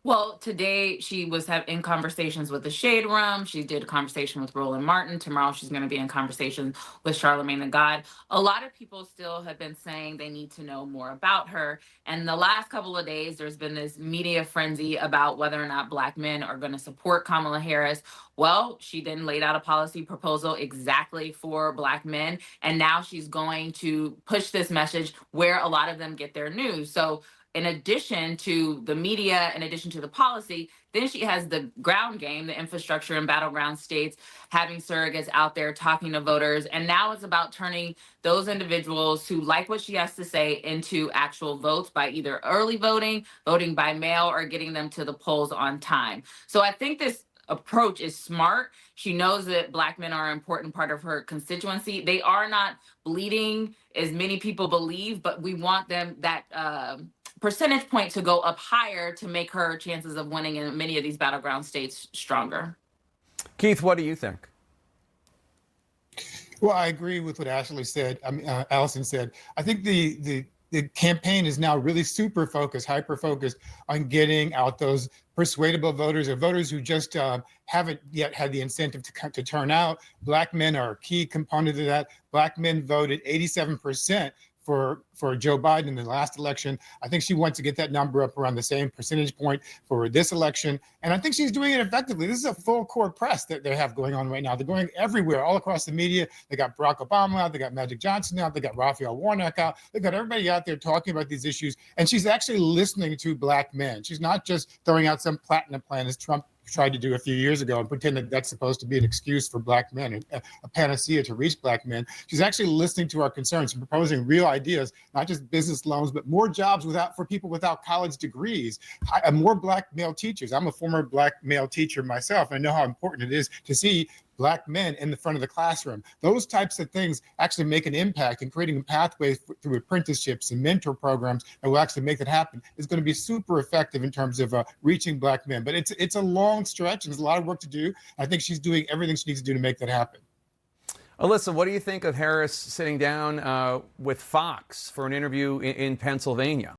Well, today she was in conversations with the Shade Room. She did a conversation with Roland Martin. Tomorrow she's going to be in conversation with Charlemagne the God. A lot of people still have been saying they need to know more about her. And the last couple of days, there's been this media frenzy about whether or not Black men are going to support Kamala Harris. Well, she then laid out a policy proposal exactly for Black men. And now she's going to push this message where a lot of them get their news. So in addition to the media, in addition to the policy, then she has the ground game, the infrastructure in battleground states, having surrogates out there talking to voters. And now it's about turning those individuals who like what she has to say into actual votes by either early voting, voting by mail, or getting them to the polls on time. So I think this approach is smart. She knows that Black men are an important part of her constituency. They are not bleeding as many people believe, but we want them that percentage point to go up higher to make her chances of winning in many of these battleground states stronger. Keith, what do you think? Well, I agree with what Ashley said. Allison said. I think the campaign is now really super focused, hyper focused on getting out those persuadable voters or voters who just haven't yet had the incentive to turn out. Black men are a key component of that. Black men voted 87% for Joe Biden in the last election. I think she wants to get that number up around the same percentage point for this election. And I think she's doing it effectively. This is a full court press that they have going on right now. They're going everywhere, all across the media. They got Barack Obama out, they got Magic Johnson out, they got Raphael Warnock out. They got everybody out there talking about these issues. And she's actually listening to Black men. She's not just throwing out some platinum plan as Trump tried to do a few years ago and pretend that that's supposed to be an excuse for Black men, a panacea to reach Black men. She's actually listening to our concerns and proposing real ideas, not just business loans, but more jobs for people without college degrees, more Black male teachers. I'm a former Black male teacher myself. I know how important it is to see Black men in the front of the classroom. Those types of things actually make an impact, and creating pathways through apprenticeships and mentor programs that will actually make that happen is going to be super effective in terms of reaching Black men. But it's a long stretch and there's a lot of work to do. I think she's doing everything she needs to do to make that happen. Alyssa, what do you think of Harris sitting down with Fox for an interview in Pennsylvania?